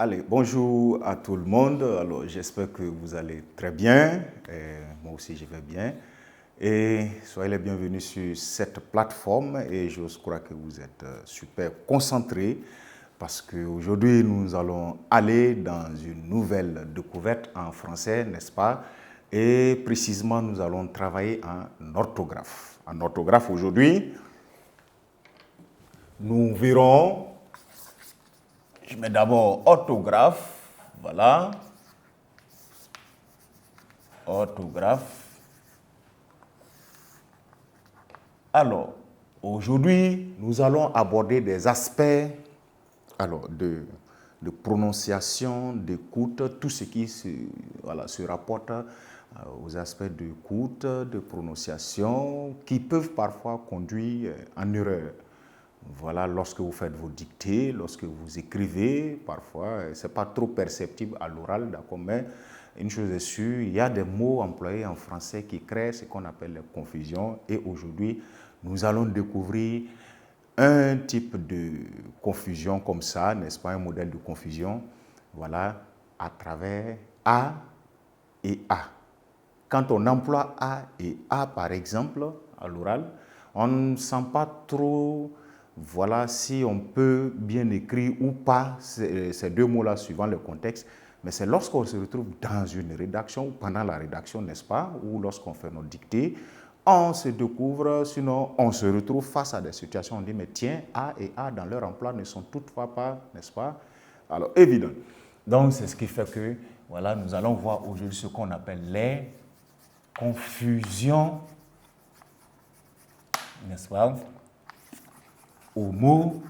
Allez, bonjour à tout le monde. Alors, j'espère que vous allez très bien. Moi aussi, je vais bien. Et soyez les bienvenus sur cette plateforme. Et je crois que vous êtes super concentrés parce qu'aujourd'hui, nous allons aller dans une nouvelle découverte en français, n'est-ce pas? Et précisément, nous allons travailler en orthographe. En orthographe, aujourd'hui, nous verrons. Je mets d'abord orthographe, voilà, orthographe. Alors, aujourd'hui, nous allons aborder des aspects de prononciation, d'écoute, tout ce qui se rapporte aux aspects d'écoute, de prononciation, qui peuvent parfois conduire en erreur. Voilà, lorsque vous faites vos dictées, lorsque vous écrivez, parfois, ce n'est pas trop perceptible à l'oral, d'accord, mais une chose est sûre, il y a des mots employés en français qui créent ce qu'on appelle les confusions. Et aujourd'hui, nous allons découvrir un type de confusion comme ça, n'est-ce pas, un modèle de confusion, voilà, à travers A et A. Quand on emploie A et A, par exemple, à l'oral, on ne sent pas trop, voilà, si on peut bien écrire ou pas ces deux mots-là suivant le contexte. Mais c'est lorsqu'on se retrouve dans une rédaction, ou pendant la rédaction, n'est-ce pas, ou lorsqu'on fait nos dictées, on se découvre, sinon on se retrouve face à des situations, on dit, mais tiens, A et A dans leur emploi ne sont toutefois pas, n'est-ce pas, alors évident. Donc c'est ce qui fait que, voilà, nous allons voir aujourd'hui ce qu'on appelle les confusions, n'est-ce pas, homophoniques.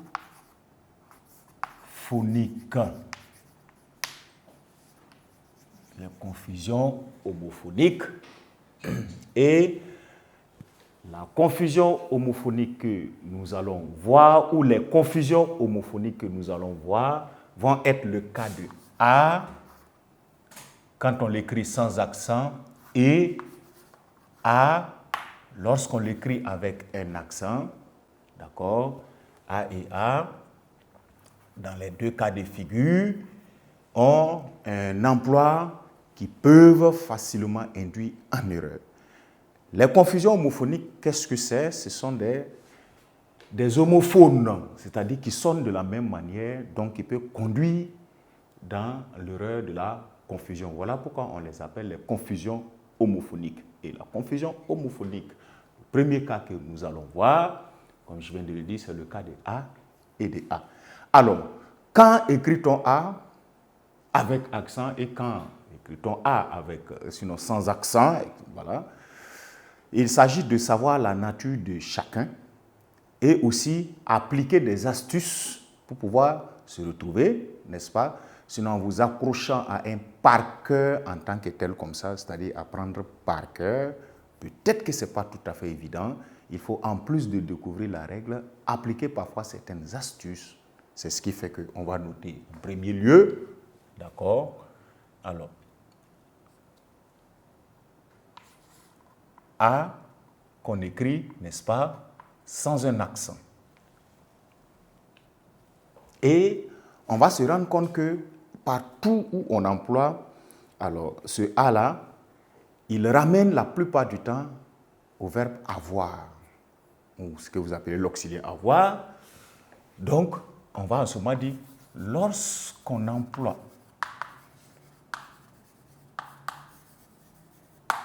Les confusions homophoniques. Et la confusion homophonique que nous allons voir, ou les confusions homophoniques que nous allons voir, vont être le cas de A, quand on l'écrit sans accent, et A, lorsqu'on l'écrit avec un accent, d'accord, A et A, dans les deux cas de figure, ont un emploi qui peuvent facilement induire en erreur. Les confusions homophoniques, qu'est-ce que c'est? Ce sont des homophones, c'est-à-dire qui sonnent de la même manière, donc qui peuvent conduire dans l'erreur de la confusion. Voilà pourquoi on les appelle les confusions homophoniques. Et la confusion homophonique, le premier cas que nous allons voir, comme je viens de le dire, c'est le cas de A et de A. Alors, quand écrit-on A avec accent et quand écrit-on A avec, sinon sans accent, voilà. Il s'agit de savoir la nature de chacun et aussi appliquer des astuces pour pouvoir se retrouver, n'est-ce pas? Sinon, en vous accrochant à un par cœur en tant que tel comme ça, c'est-à-dire apprendre par cœur, peut-être que ce n'est pas tout à fait évident. Il faut, en plus de découvrir la règle, appliquer parfois certaines astuces. C'est ce qui fait qu'on va noter en premier lieu, d'accord? Alors, A, qu'on écrit, n'est-ce pas, sans un accent. Et on va se rendre compte que partout où on emploie alors, ce A-là, il ramène la plupart du temps au verbe avoir, ou ce que vous appelez l'auxiliaire avoir. Donc, on va en ce moment dire, lorsqu'on emploie,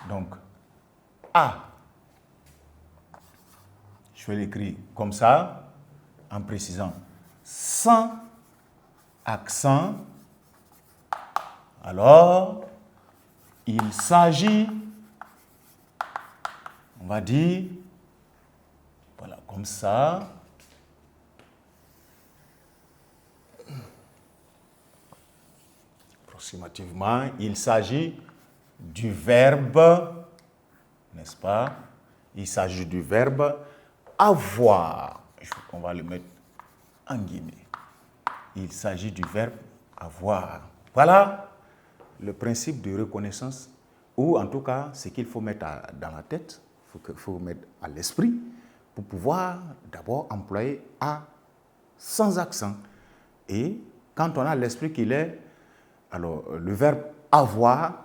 donc, A, je vais l'écrire comme ça, en précisant, sans accent, alors, il s'agit, on va dire, voilà, comme ça, approximativement, il s'agit du verbe, n'est-ce pas? Il s'agit du verbe avoir. On va le mettre en guillemets. Il s'agit du verbe avoir. Voilà le principe de reconnaissance, ou en tout cas, ce qu'il faut mettre dans la tête, il faut mettre à l'esprit, pour pouvoir d'abord employer A sans accent. Et quand on a l'esprit qu'il est, alors le verbe avoir,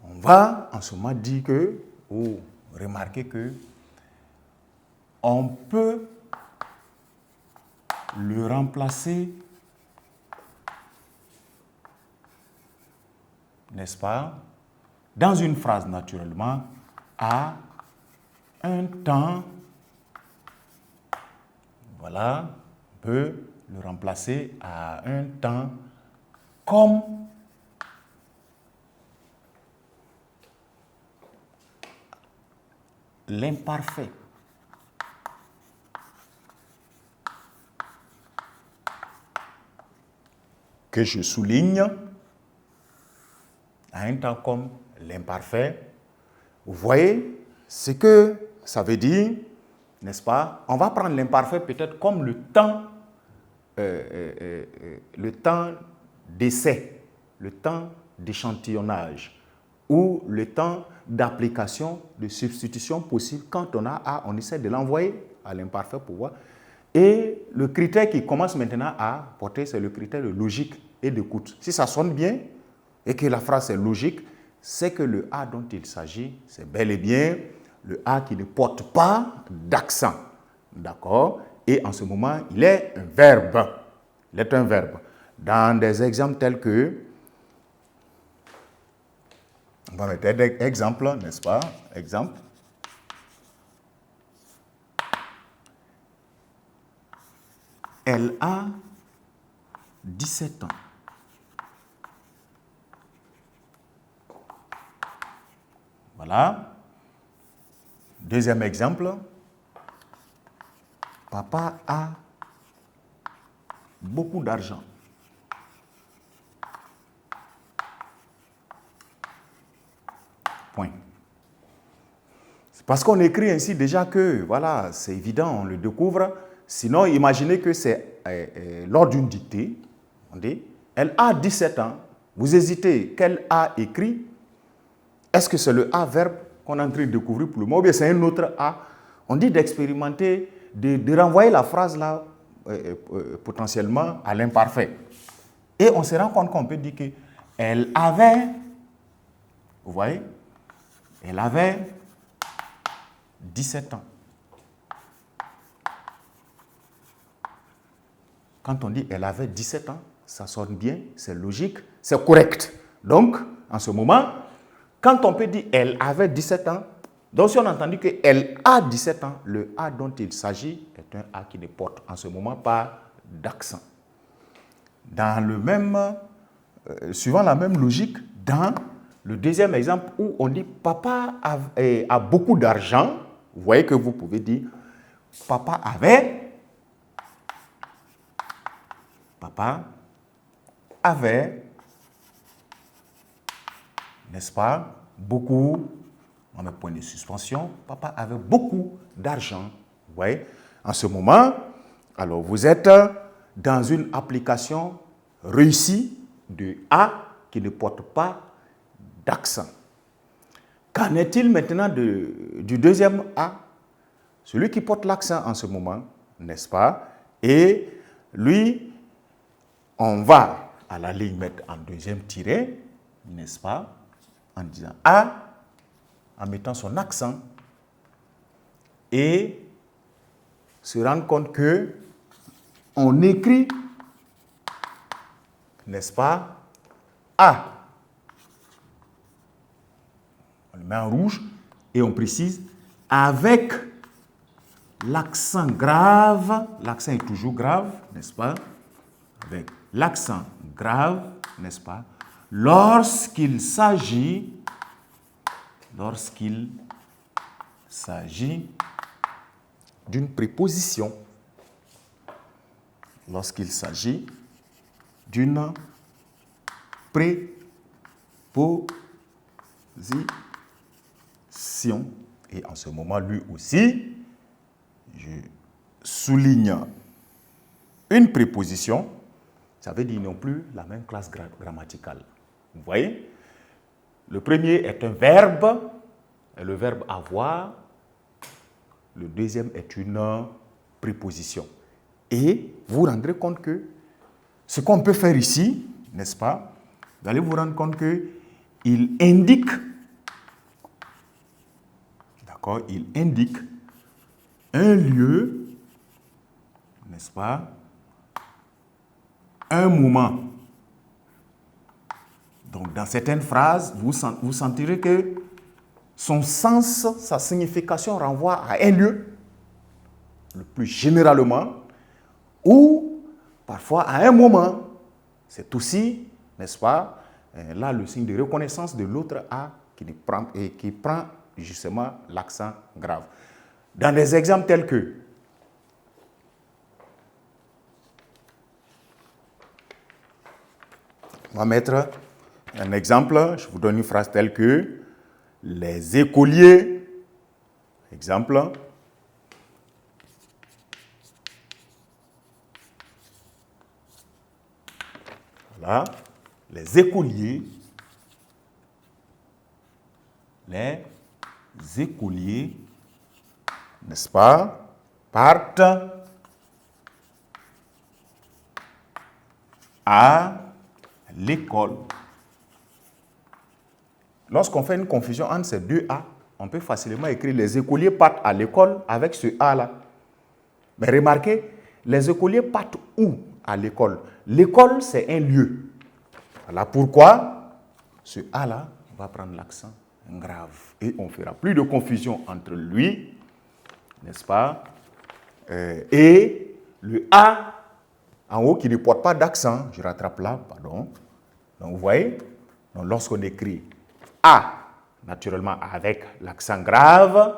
on va en ce moment dire que, ou remarquer que, on peut le remplacer, n'est-ce pas, dans une phrase naturellement, à un temps, voilà, on peut le remplacer à un temps comme l'imparfait. Que je souligne à un temps comme l'imparfait. Vous voyez ce que ça veut dire, n'est-ce pas? On va prendre l'imparfait peut-être comme le temps d'essai, le temps d'échantillonnage ou le temps d'application, de substitution possible. Quand on a A, on essaie de l'envoyer à l'imparfait pour voir. Et le critère qui commence maintenant à porter, c'est le critère de logique et d'écoute. Si ça sonne bien et que la phrase est logique, c'est que le A dont il s'agit, c'est bel et bien le A qui ne porte pas d'accent. D'accord? Et en ce moment, il est un verbe. Il est un verbe. Dans des exemples tels que, on va mettre des exemples, n'est-ce pas? Exemple. Elle a 17 ans. Voilà. Deuxième exemple. Papa a beaucoup d'argent. Point. C'est parce qu'on écrit ainsi déjà que, voilà, c'est évident, on le découvre. Sinon, imaginez que c'est lors d'une dictée, on dit, elle a 17 ans. Vous hésitez, quel A écrit? Est-ce que c'est le A verbe qu'on est en train de découvrir pour le moment ou bien c'est un autre A? On dit d'expérimenter, de renvoyer la phrase là potentiellement à l'imparfait. Et on se rend compte qu'on peut dire qu'elle avait, vous voyez, elle avait 17 ans. Quand on dit elle avait 17 ans, ça sonne bien, c'est logique, c'est correct. Donc, en ce moment, quand on peut dire elle avait 17 ans, donc si on a entendu qu'elle a 17 ans, le A dont il s'agit est un A qui ne porte en ce moment pas d'accent. Dans le même, suivant la même logique, dans le deuxième exemple où on dit papa a beaucoup d'argent, vous voyez que vous pouvez dire papa avait, n'est-ce pas, beaucoup, on met point de suspension, papa avait beaucoup d'argent. Vous voyez, en ce moment, alors vous êtes dans une application réussie de A qui ne porte pas d'accent. Qu'en est-il maintenant du deuxième A? Celui qui porte l'accent en ce moment, n'est-ce pas? Et lui, on va à la ligne mettre en deuxième tiret, n'est-ce pas? En disant A, en mettant son accent, et se rendre compte que on écrit, n'est-ce pas, A. On le met en rouge et on précise avec l'accent grave, l'accent est toujours grave, n'est-ce pas? Avec l'accent grave, n'est-ce pas? Lorsqu'il s'agit d'une préposition. Lorsqu'il s'agit d'une préposition. Et en ce moment, lui aussi, je souligne une préposition. Ça veut dire non plus la même classe grammaticale. Vous voyez? Le premier est un verbe, le verbe avoir. Le deuxième est une préposition. Et vous vous rendrez compte que ce qu'on peut faire ici, n'est-ce pas? Vous allez vous rendre compte qu'il indique, d'accord, il indique un lieu, n'est-ce pas, un moment. Donc, dans certaines phrases, vous sentirez que son sens, sa signification renvoie à un lieu, le plus généralement, ou parfois à un moment. C'est aussi, n'est-ce pas, là le signe de reconnaissance de l'autre A qui prend justement l'accent grave. Dans des exemples tels que on va mettre un exemple, je vous donne une phrase telle que les écoliers, exemple, voilà, les écoliers, n'est-ce pas, partent à l'école. Lorsqu'on fait une confusion entre ces deux A, on peut facilement écrire les écoliers partent à l'école avec ce A-là. Mais remarquez, les écoliers partent où à l'école? L'école, c'est un lieu. Voilà pourquoi ce A-là va prendre l'accent grave. Et on ne fera plus de confusion entre lui, n'est-ce pas, et le A en haut qui ne porte pas d'accent. Je rattrape là, pardon. Donc vous voyez, lorsqu'on écrit A, naturellement avec l'accent grave,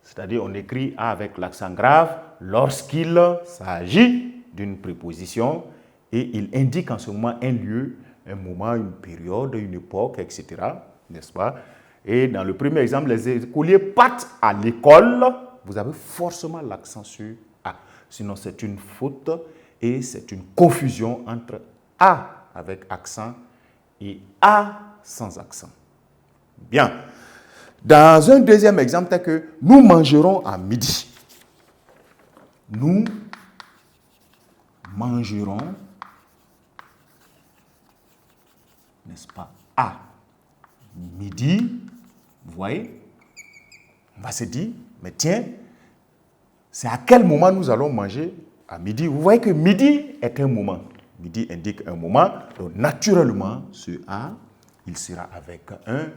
c'est-à-dire on écrit A avec l'accent grave lorsqu'il s'agit d'une préposition et il indique en ce moment un lieu, un moment, une période, une époque, etc. N'est-ce pas? Et dans le premier exemple, les écoliers partent à l'école, vous avez forcément l'accent sur A. Sinon, c'est une faute et c'est une confusion entre A avec accent et A sans accent. Bien. Dans un deuxième exemple, c'est que nous mangerons à midi. Nous mangerons, n'est-ce pas, à midi. Vous voyez, on va se dire, mais tiens, c'est à quel moment nous allons manger à midi? Vous voyez que midi est un moment. Midi indique un moment. Donc, naturellement, ce A, il sera avec un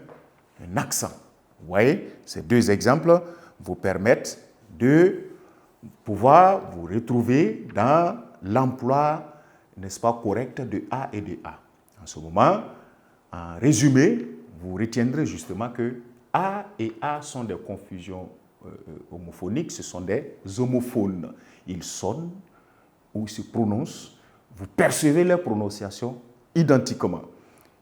accent. Vous voyez, ces deux exemples vous permettent de pouvoir vous retrouver dans l'emploi, n'est-ce pas, correct de A et de A. En ce moment, en résumé, vous retiendrez justement que A et A sont des confusions homophoniques, ce sont des homophones. Ils sonnent ou se prononcent, vous percevez leur prononciation identiquement.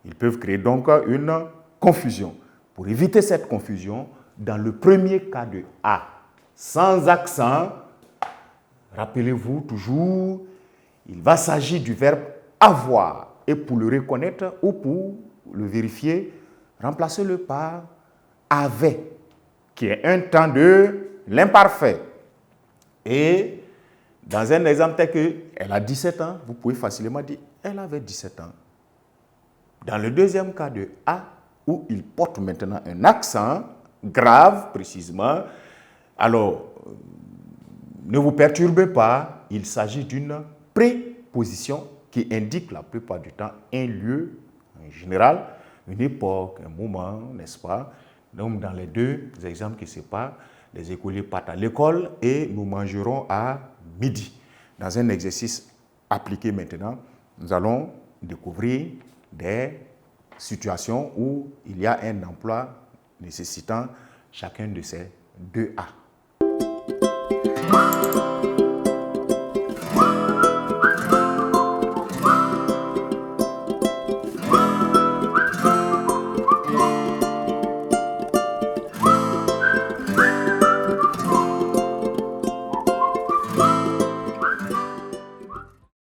Ils peuvent créer donc une confusion. Pour éviter cette confusion, dans le premier cas de A, sans accent, rappelez-vous toujours, il va s'agir du verbe avoir. Et pour le reconnaître ou pour le vérifier, remplacez-le par avait, qui est un temps de l'imparfait. Et dans un exemple tel que elle a 17 ans, vous pouvez facilement dire elle avait 17 ans. Dans le deuxième cas de A, où il porte maintenant un accent grave, précisément, alors ne vous perturbez pas, il s'agit d'une préposition qui indique la plupart du temps un lieu, en général, une époque, un moment, n'est-ce pas? Donc, dans les deux exemples qui séparent, les écoliers partent à l'école et nous mangerons à midi. Dans un exercice appliqué maintenant, nous allons découvrir des situations où il y a un emploi nécessitant chacun de ces deux A.